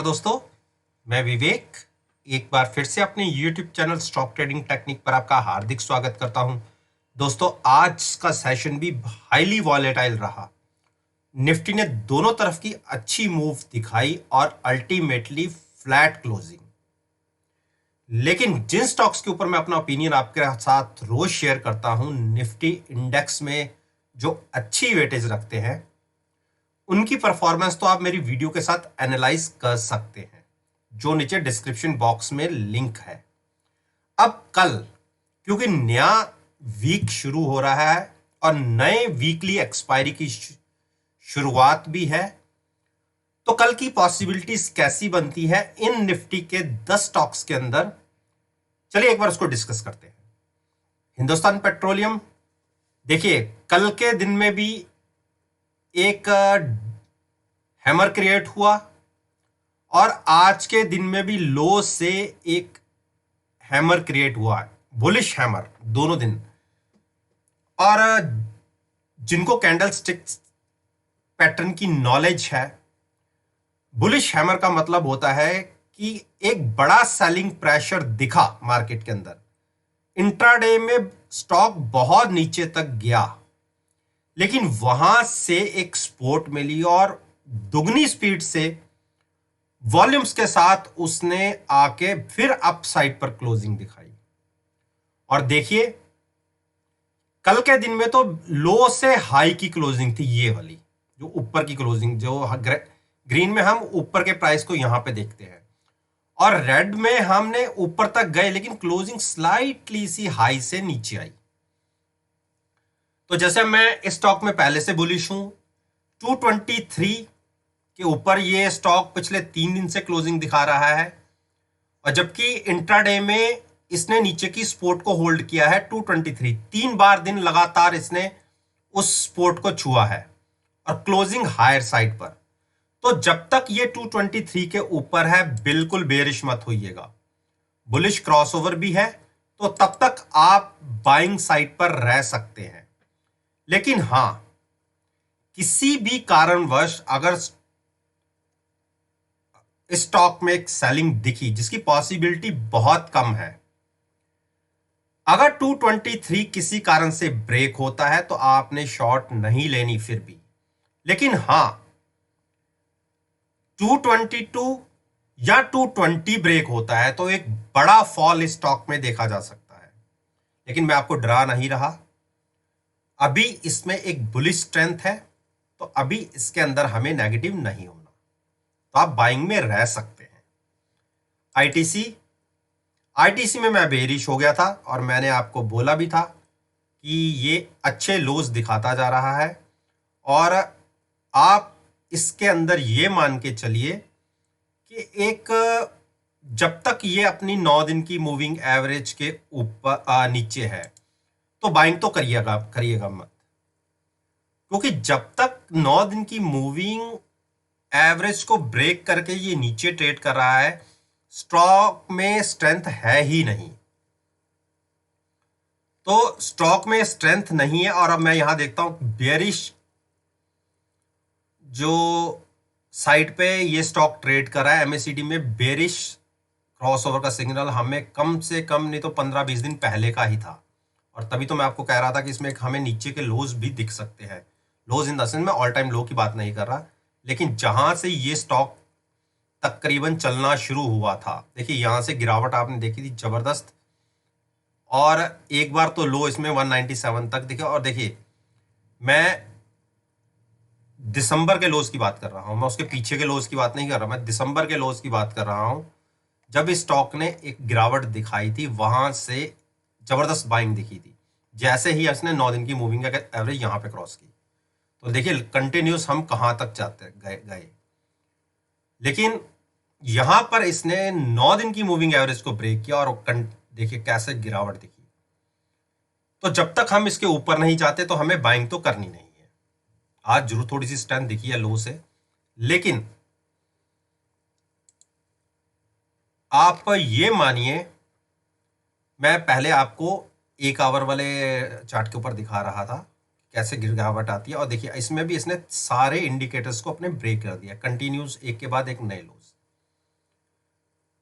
दोस्तों, मैं विवेक एक बार फिर से अपने YouTube channel stock trading technique पर आपका हार्दिक स्वागत करता हूं। दोस्तों, आज का सेशन भी हाईली वॉलेटाइल रहा। निफ्टी ने दोनों तरफ की अच्छी मूव दिखाई और अल्टीमेटली फ्लैट क्लोजिंग। लेकिन जिन स्टॉक्स के ऊपर मैं अपना ओपिनियन आपके साथ रोज शेयर करता हूं, निफ्टी इंडेक्स में जो अच्छी वेटेज रखते हैं उनकी परफॉर्मेंस तो आप मेरी वीडियो के साथ एनालाइज कर सकते हैं, जो नीचे डिस्क्रिप्शन बॉक्स में लिंक है। अब कल क्योंकि नया वीक शुरू हो रहा है और नए वीकली एक्सपायरी की शुरुआत भी है, तो कल की पॉसिबिलिटीज कैसी बनती है इन निफ्टी के 10 स्टॉक्स के अंदर, चलिए एक बार उसको डिस्कस करते हैं। हिंदुस्तान पेट्रोलियम, देखिए कल के दिन में भी एक हैमर क्रिएट हुआ और आज के दिन में भी लो से एक हैमर क्रिएट हुआ है, बुलिश हैमर दोनों दिन। और जिनको कैंडल स्टिक्स पैटर्न की नॉलेज है, बुलिश हैमर का मतलब होता है कि एक बड़ा सेलिंग प्रेशर दिखा मार्केट के अंदर, इंट्राडे में स्टॉक बहुत नीचे तक गया, लेकिन वहां से एक सपोर्ट मिली और दुगनी स्पीड से वॉल्यूम्स के साथ उसने आके फिर अप साइड पर क्लोजिंग दिखाई। और देखिए कल के दिन में तो लो से हाई की क्लोजिंग थी, ये वाली जो ऊपर की क्लोजिंग, जो ग्रीन में हम ऊपर के प्राइस को यहां पे देखते हैं और रेड में हमने ऊपर तक गए, लेकिन क्लोजिंग स्लाइटली सी हाई से नीचे आई। तो जैसे मैं इस स्टॉक में पहले से बुलिश हूं, 223 के ऊपर ये स्टॉक पिछले 3 दिन से क्लोजिंग दिखा रहा है, और जबकि इंट्राडे में इसने नीचे की सपोर्ट को होल्ड किया है 223। 3 बार दिन लगातार इसने उस सपोर्ट को छुआ है और क्लोजिंग हायर साइड पर। तो जब तक ये 223 के ऊपर है, बिल्कुल बेरिश मत होइएगा। बुलिश क्रॉसओवर भी है, तो तब तक आप बाइंग साइड पर रह सकते हैं। लेकिन हां, किसी भी कारणवश अगर स्टॉक में एक सेलिंग दिखी, जिसकी पॉसिबिलिटी बहुत कम है, अगर 223 किसी कारण से ब्रेक होता है तो आपने शॉर्ट नहीं लेनी फिर भी। लेकिन हां, 222 या 220 ब्रेक होता है तो एक बड़ा फॉल इस स्टॉक में देखा जा सकता है। लेकिन मैं आपको डरा नहीं रहा, अभी इसमें एक बुलिश स्ट्रेंथ है, तो अभी इसके अंदर हमें नेगेटिव नहीं होना, तो आप बाइंग में रह सकते हैं। आईटीसी में मैं बेरिश हो गया था और मैंने आपको बोला भी था कि ये अच्छे लोज दिखाता जा रहा है, और आप इसके अंदर ये मान के चलिए कि एक जब तक ये अपनी 9 दिन की मूविंग एवरेज के ऊपर नीचे है तो बाइंग तो करिएगा मत, क्योंकि जब तक 9 दिन की मूविंग एवरेज को ब्रेक करके ये नीचे ट्रेड कर रहा है, स्टॉक में स्ट्रेंथ है ही नहीं। तो स्टॉक में स्ट्रेंथ नहीं है, और अब मैं यहां देखता हूं बेयरिश जो साइड पे ये स्टॉक ट्रेड कर रहा है, एमएसीडी में बेयरिश क्रॉसओवर का सिग्नल हमें कम से कम नहीं तो 15-20 दिन पहले का ही था, और तभी तो मैं आपको कह रहा था कि इसमें हमें नीचे के लोज भी दिख सकते हैं। लोज इन द सेंस में ऑल टाइम लो की बात नहीं कर रहा, लेकिन जहां से ये स्टॉक तकरीबन चलना शुरू हुआ था, देखिए यहां से गिरावट आपने देखी थी जबरदस्त, और एक बार तो लो इसमें 197 तक दिखे। और देखिए मैं दिसंबर के लोज की बात कर रहा हूं, मैं उसके पीछे के लोज की बात नहीं कर रहा, मैं दिसंबर के लोज की बात कर रहा हूं, जब इस स्टॉक ने एक गिरावट दिखाई थी, वहां से जबरदस्त बाइंग दिखी थी। जैसे ही इसने 9 दिन की मूविंग एवरेज यहां पे क्रॉस की, तो देखिए कंटिन्यूस हम कहां तक जाते गए। लेकिन यहां पर इसने 9 दिन की मूविंग एवरेज को ब्रेक किया और देखिए कैसे गिरावट दिखी। तो जब तक हम इसके ऊपर नहीं जाते तो हमें बाइंग तो करनी नहीं है। आज जरूर थोड़ी सी स्ट्रेंथ दिखी है लो से, लेकिन आप ये मानिए, मैं पहले आपको 1 आवर वाले चार्ट के ऊपर दिखा रहा था कैसे गिरावट आती है, और देखिए इसमें भी इसने सारे इंडिकेटर्स को अपने ब्रेक कर दिया, कंटिन्यूस एक के बाद एक नए लोज।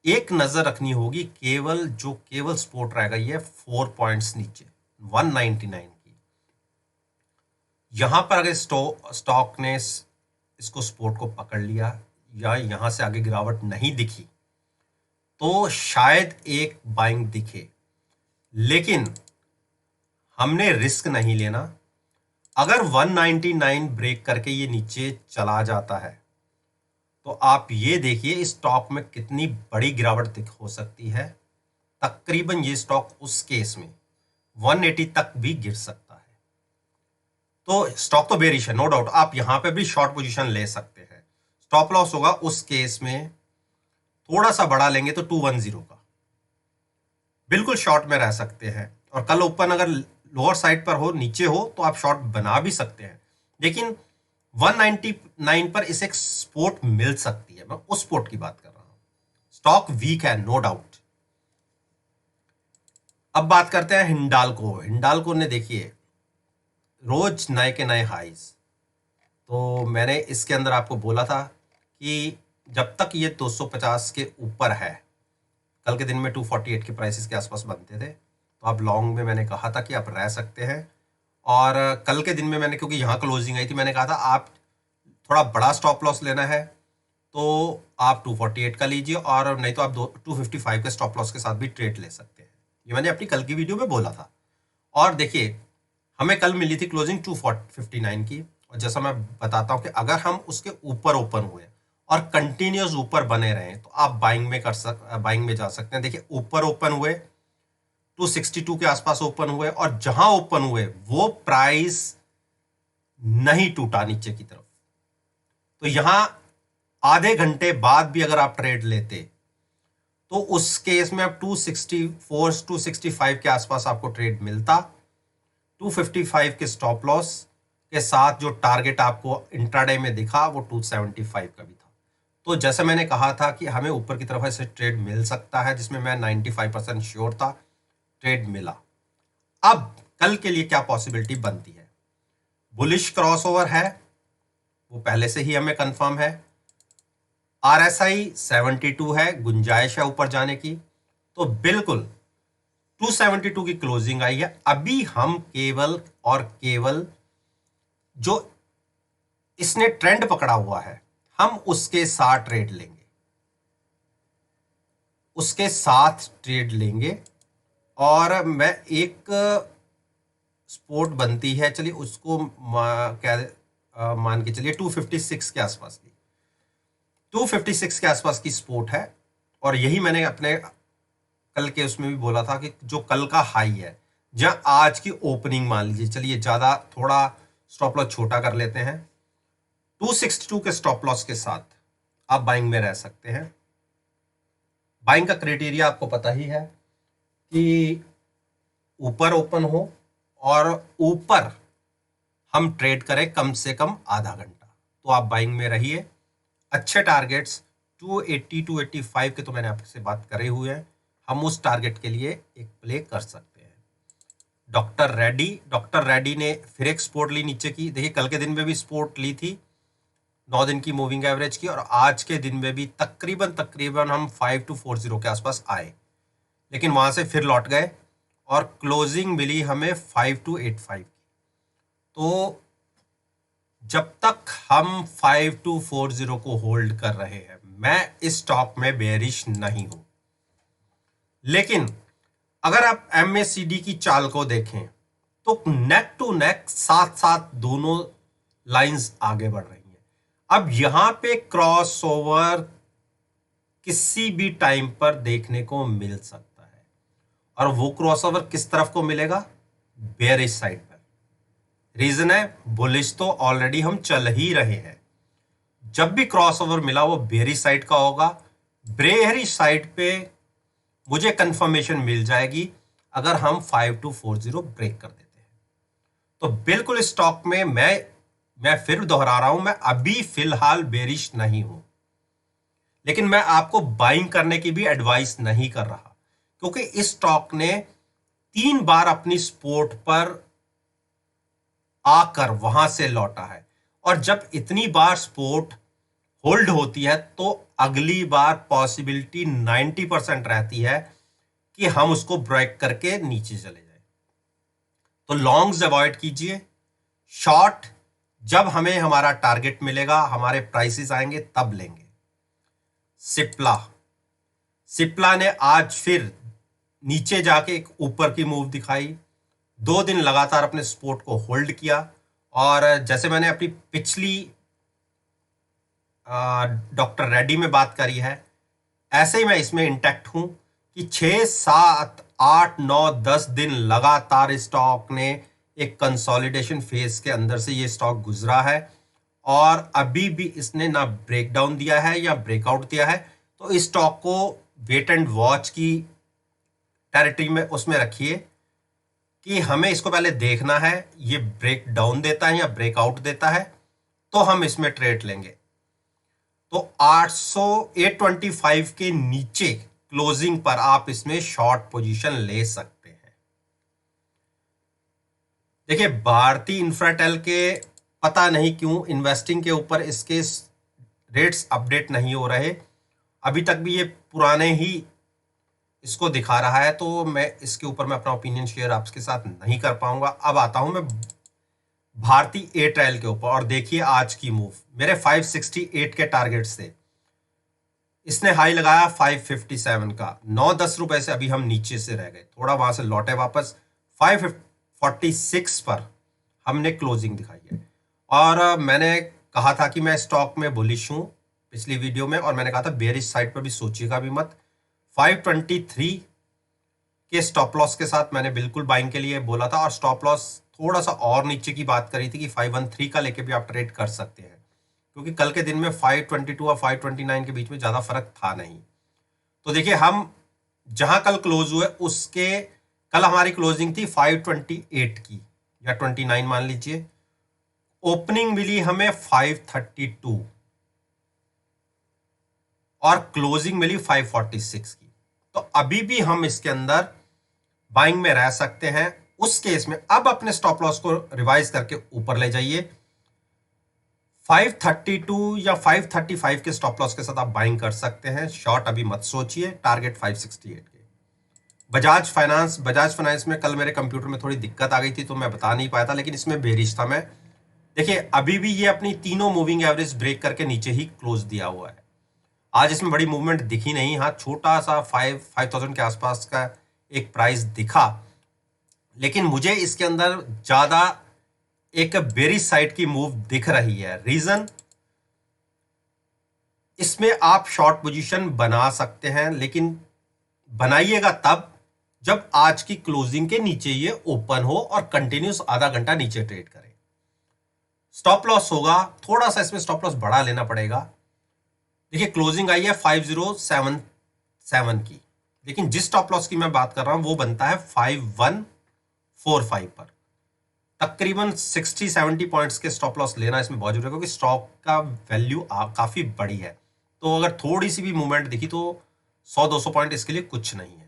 एक नजर रखनी होगी, केवल सपोर्ट रहेगा ये 4 पॉइंट्स नीचे 199 की। यहां पर अगर स्टॉक ने इसको सपोर्ट को पकड़ लिया या यहां से आगे गिरावट नहीं दिखी तो शायद एक बाइंग दिखे, लेकिन हमने रिस्क नहीं लेना। अगर 199 ब्रेक करके ये नीचे चला जाता है तो आप ये देखिए इस स्टॉक में कितनी बड़ी गिरावट हो सकती है। तकरीबन ये स्टॉक उस केस में 180 तक भी गिर सकता है। तो स्टॉक तो बेरिश है, नो डाउट। आप यहां पे भी शॉर्ट पोजीशन ले सकते हैं। स्टॉप लॉस होगा उस केस में थोड़ा सा बड़ा लेंगे तो 210 का, बिल्कुल शॉर्ट में रह सकते हैं। और कल ओपन अगर लोअर साइड पर हो, नीचे हो, तो आप शॉर्ट बना भी सकते हैं। लेकिन 199 पर इसे एक सपोर्ट मिल सकती है, मैं उस सपोर्ट की बात कर रहा हूं। स्टॉक वीक है, नो डाउट। अब बात करते हैं हिंडाल्को। हिंडाल्को ने देखिए रोज नए के नए हाइज। तो मैंने इसके अंदर आपको बोला था कि जब तक ये 250 के ऊपर है, कल के दिन में 248 के प्राइसेस के आसपास बनते थे, तो आप लॉन्ग में मैंने कहा था कि आप रह सकते हैं। और कल के दिन में मैंने, क्योंकि यहाँ क्लोजिंग आई थी, मैंने कहा था आप थोड़ा बड़ा स्टॉप लॉस लेना है तो आप 248 का लीजिए, और नहीं तो आप 255 के स्टॉप लॉस के साथ भी ट्रेड ले सकते हैं। ये मैंने अपनी कल की वीडियो में बोला था। और देखिए हमें कल मिली थी क्लोजिंग 259 की, और जैसा मैं बताता हूं कि अगर हम उसके ऊपर ओपन हुए और कंटिन्यूस ऊपर बने रहे तो आप बाइंग में जा सकते हैं। देखिए ऊपर ओपन हुए 262 के आसपास ओपन हुए, और जहां ओपन हुए वो प्राइस नहीं टूटा नीचे की तरफ, तो यहां आधे घंटे बाद भी अगर आप ट्रेड लेते तो उस केस में आप 264 265 के आसपास आपको ट्रेड मिलता। 255 के स्टॉप लॉस के साथ जो टारगेट आपको इंट्राडे में दिखा वो 275 का भी था। तो जैसे मैंने कहा था कि हमें ऊपर की तरफ ऐसे ट्रेड मिल सकता है, जिसमें मैं 95% श्योर था, ट्रेड मिला। अब कल के लिए क्या पॉसिबिलिटी बनती है? बुलिश क्रॉसओवर है, वो पहले से ही हमें कंफर्म है। आरएसआई 72 है, गुंजाइश है ऊपर जाने की। तो बिल्कुल 272 की क्लोजिंग आई है। अभी हम केवल और केवल जो इसने ट्रेंड पकड़ा हुआ है हम उसके साथ ट्रेड लेंगे, उसके साथ ट्रेड लेंगे। और मैं एक सपोर्ट बनती है, चलिए उसको मान के चलिए 256 के आसपास की, 256 के आसपास की सपोर्ट है। और यही मैंने अपने कल के उसमें भी बोला था कि जो कल का हाई है, जहां आज की ओपनिंग मान लीजिए, चलिए ज्यादा थोड़ा स्टॉप लॉस छोटा कर लेते हैं, 262 के स्टॉप लॉस के साथ आप बाइंग में रह सकते हैं। बाइंग का क्राइटेरिया आपको पता ही है कि ऊपर ओपन हो और ऊपर हम ट्रेड करें कम से कम आधा घंटा, तो आप बाइंग में रहिए। अच्छे टारगेट्स 280 285 के तो मैंने आपसे बात करे हुए हैं, हम उस टारगेट के लिए एक प्ले कर सकते हैं। डॉक्टर रेड्डी ने फिर एक सपोर्ट ली नीचे की। देखिए कल के दिन में भी सपोर्ट ली थी 9 दिन की मूविंग एवरेज की, और आज के दिन में भी तकरीबन हम 5240 के आसपास आए, लेकिन वहां से फिर लौट गए और क्लोजिंग मिली हमें 5285 की। तो जब तक हम 5240 को होल्ड कर रहे हैं, मैं इस स्टॉक में बेरिश नहीं हूं। लेकिन अगर आप एमएसीडी की चाल को देखें तो नेक टू नेक साथ साथ दोनों लाइंस आगे बढ़ रही हैं। अब यहां पे क्रॉसओवर किसी भी टाइम पर देखने को मिल सकता है, और वो क्रॉसओवर किस तरफ को मिलेगा? बेरिश साइड पर। रीजन है बुलिश तो ऑलरेडी हम चल ही रहे हैं। जब भी क्रॉसओवर मिला वो बेरिश साइड का होगा। बेरिश साइड पे मुझे कंफर्मेशन मिल जाएगी अगर हम 5240 ब्रेक कर देते हैं। तो बिल्कुल स्टॉक में मैं फिर दोहरा रहा हूं, मैं अभी फिलहाल बेरिश नहीं हूं, लेकिन मैं आपको बाइंग करने की भी एडवाइस नहीं कर रहा, क्योंकि इस स्टॉक ने 3 बार अपनी सपोर्ट पर आकर वहां से लौटा है। और जब इतनी बार सपोर्ट होल्ड होती है तो अगली बार पॉसिबिलिटी 90% रहती है कि हम उसको ब्रेक करके नीचे चले जाए। तो लॉन्ग्स अवॉइड कीजिए, शॉर्ट जब हमें हमारा टारगेट मिलेगा, हमारे प्राइसेस आएंगे तब लेंगे। सिप्ला सिप्ला ने आज फिर नीचे जाके एक ऊपर की मूव दिखाई, 2 दिन लगातार अपने सपोर्ट को होल्ड किया, और जैसे मैंने अपनी पिछली डॉक्टर रेड्डी में बात करी है, ऐसे ही मैं इसमें इंटैक्ट हूं कि 6, 7, 8, 9, 10 दिन लगातार स्टॉक ने एक कंसोलिडेशन फेज के अंदर से ये स्टॉक गुजरा है, और अभी भी इसने ना ब्रेकडाउन दिया है या ब्रेकआउट दिया है। तो इस स्टॉक को वेट एंड वॉच की टेरिटरी में उसमें रखिए कि हमें इसको पहले देखना है ये ब्रेक डाउन देता है या ब्रेकआउट देता है, तो हम इसमें ट्रेड लेंगे। तो 825 के नीचे क्लोजिंग पर आप इसमें शॉर्ट पोजीशन ले सकते हैं। देखिए, भारतीय इंफ्राटेल के पता नहीं क्यों इन्वेस्टिंग के ऊपर इसके रेट्स अपडेट नहीं हो रहे, अभी तक भी ये पुराने ही इसको दिखा रहा है, तो मैं इसके ऊपर मैं अपना ओपिनियन शेयर आपके साथ नहीं कर पाऊंगा। अब आता हूं मैं भारतीय एयरटेल के ऊपर, और देखिए आज की मूव मेरे 568 के टारगेट से इसने हाई लगाया 557 का, 9-10 रुपए से अभी हम नीचे से रह गए, थोड़ा वहां से लौटे वापस 546 पर हमने क्लोजिंग दिखाई है। और मैंने कहा था कि मैं स्टॉक में बुलिश हूं पिछली वीडियो में, और मैंने कहा था बेरिश साइड पर भी सोचिएगा भी मत। 523 के स्टॉप लॉस के साथ मैंने बिल्कुल बाइंग के लिए बोला था, और स्टॉप लॉस थोड़ा सा और नीचे की बात करी थी कि 513 का लेके भी आप ट्रेड कर सकते हैं, क्योंकि कल के दिन में 522 और 529 के बीच में ज़्यादा फर्क था नहीं। तो देखिए, हम जहां कल क्लोज हुए उसके कल हमारी क्लोजिंग थी 528 की या 29 मान लीजिए, ओपनिंग मिली हमें 532 और क्लोजिंग मिली 546 की। तो अभी भी हम इसके अंदर बाइंग में रह सकते हैं। उस केस में अब अपने स्टॉप लॉस को रिवाइज करके ऊपर ले जाइए, 532 या 535 के स्टॉप लॉस के साथ आप बाइंग कर सकते हैं। शॉर्ट अभी मत सोचिए, टारगेट 568 के। बजाज फाइनेंस में कल मेरे कंप्यूटर में थोड़ी दिक्कत आ गई थी, तो मैं बता नहीं पाया था, लेकिन इसमें बेरिश था मैं। देखिए, अभी भी ये अपनी तीनों मूविंग एवरेज ब्रेक करके नीचे ही क्लोज दिया हुआ है। आज इसमें बड़ी मूवमेंट दिखी नहीं, हाँ छोटा सा 5000 के आसपास का एक प्राइस दिखा, लेकिन मुझे इसके अंदर ज्यादा एक बेरिश साइड की मूव दिख रही है। रीजन, इसमें आप शॉर्ट पोजीशन बना सकते हैं, लेकिन बनाइएगा तब जब आज की क्लोजिंग के नीचे ये ओपन हो और कंटिन्यूस आधा घंटा नीचे ट्रेड करे। स्टॉप लॉस होगा, थोड़ा सा इसमें स्टॉप लॉस बढ़ा लेना पड़ेगा। देखिए, क्लोजिंग आई है 5077 की, लेकिन जिस स्टॉप लॉस की मैं बात कर रहा हूं वो बनता है 5145 पर। तकरीबन 60-70 पॉइंट्स के स्टॉप लॉस लेना इसमें बहुत जरूरी है, क्योंकि स्टॉक का वैल्यू काफी बड़ी है। तो अगर थोड़ी सी भी मूवमेंट दिखी तो 100-200 पॉइंट इसके लिए कुछ नहीं है।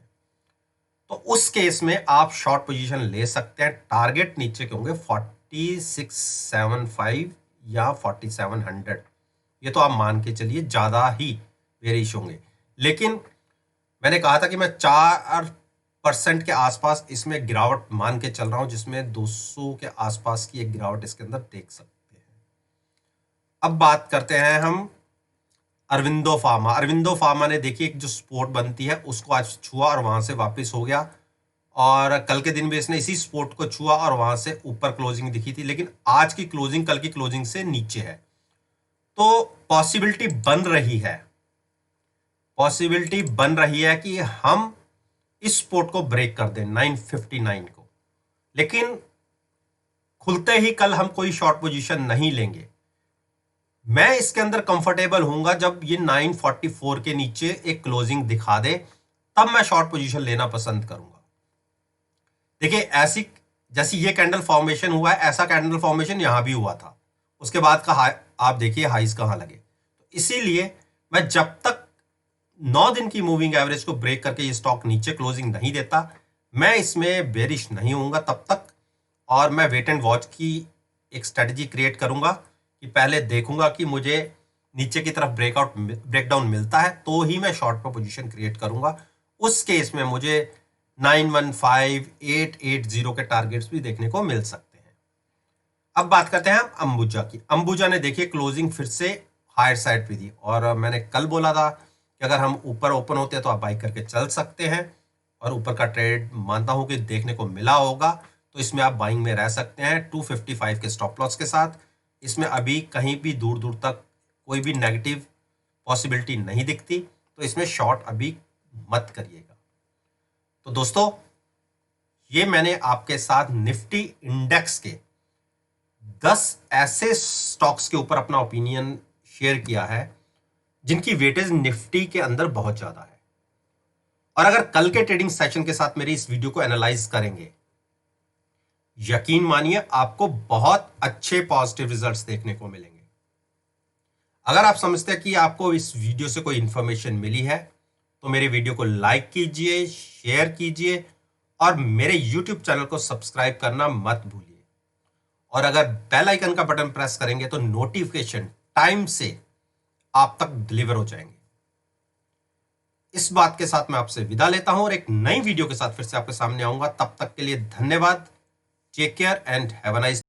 तो उस केस में आप शॉर्ट पोजीशन ले सकते हैं। टारगेट नीचे के होंगे 4675 या 4700, ये तो आप मान के चलिए ज्यादा ही वेरिएशन होंगे। लेकिन मैंने कहा था कि मैं 4% के आसपास इसमें गिरावट मान के चल रहा हूं, जिसमें 200 के आसपास की एक गिरावट इसके अंदर देख सकते हैं। अब बात करते हैं हम अरविंदो फार्मा ने देखिए एक जो सपोर्ट बनती है उसको आज छुआ और वहां से वापस हो गया, और कल के दिन भी इसने इसी सपोर्ट को छुआ और वहां से ऊपर क्लोजिंग दिखी थी, लेकिन आज की क्लोजिंग कल की क्लोजिंग से नीचे है। तो पॉसिबिलिटी बन रही है कि हम इस सपोर्ट को ब्रेक कर दें 959 को, लेकिन खुलते ही कल हम कोई शॉर्ट पोजीशन नहीं लेंगे। मैं इसके अंदर कंफर्टेबल हूंगा जब ये 944 के नीचे एक क्लोजिंग दिखा दे, तब मैं शॉर्ट पोजीशन लेना पसंद करूंगा। देखिए, ऐसी जैसी ये कैंडल फॉर्मेशन हुआ है, ऐसा कैंडल फॉर्मेशन यहां भी हुआ था, उसके बाद का आप देखिए हाइज कहां लगे। तो इसीलिए मैं जब तक 9 दिन की मूविंग एवरेज को ब्रेक करके ये स्टॉक नीचे क्लोजिंग नहीं देता, मैं इसमें बेरिश नहीं होऊंगा तब तक, और मैं वेट एंड वॉच की एक स्ट्रेटजी क्रिएट करूंगा कि पहले देखूंगा कि मुझे नीचे की तरफ ब्रेकडाउन मिलता है तो ही मैं शॉर्ट पे पोजीशन क्रिएट करूंगा। उस केस में मुझे 915880 के टारगेट्स भी देखने को मिल सकते हैं। अब बात करते हैं हम अंबुजा की। अंबुजा ने देखिए क्लोजिंग फिर से हायर साइड पे दी और मैंने कल बोला था कि अगर हम ऊपर ओपन होते हैं तो आप बाई करके चल सकते हैं और ऊपर का ट्रेड मानता हूं कि देखने को मिला होगा, तो इसमें आप बाइंग में रह सकते हैं 255 के स्टॉप लॉस के साथ। इसमें अभी कहीं भी दूर दूर तक कोई भी नेगेटिव पॉसिबिलिटी नहीं दिखती, तो इसमें शॉर्ट अभी मत करिएगा। तो दोस्तों, ये मैंने आपके साथ निफ्टी इंडेक्स के 10 ऐसे स्टॉक्स के ऊपर अपना ओपिनियन शेयर किया है जिनकी वेटेज निफ्टी के अंदर बहुत ज्यादा है। और अगर कल के ट्रेडिंग सेशन के साथ मेरी इस वीडियो को एनालाइज करेंगे, यकीन मानिए आपको बहुत अच्छे पॉजिटिव रिजल्ट्स देखने को मिलेंगे। अगर आप समझते हैं कि आपको इस वीडियो से कोई इंफॉर्मेशन मिली है तो मेरे वीडियो को लाइक कीजिए, शेयर कीजिए और मेरे यूट्यूब चैनल को सब्सक्राइब करना मत भूलिए। और अगर बेल आइकन का बटन प्रेस करेंगे तो नोटिफिकेशन टाइम से आप तक डिलीवर हो जाएंगे। इस बात के साथ मैं आपसे विदा लेता हूं और एक नई वीडियो के साथ फिर से आपके सामने आऊंगा। तब तक के लिए धन्यवाद। Take care and have a nice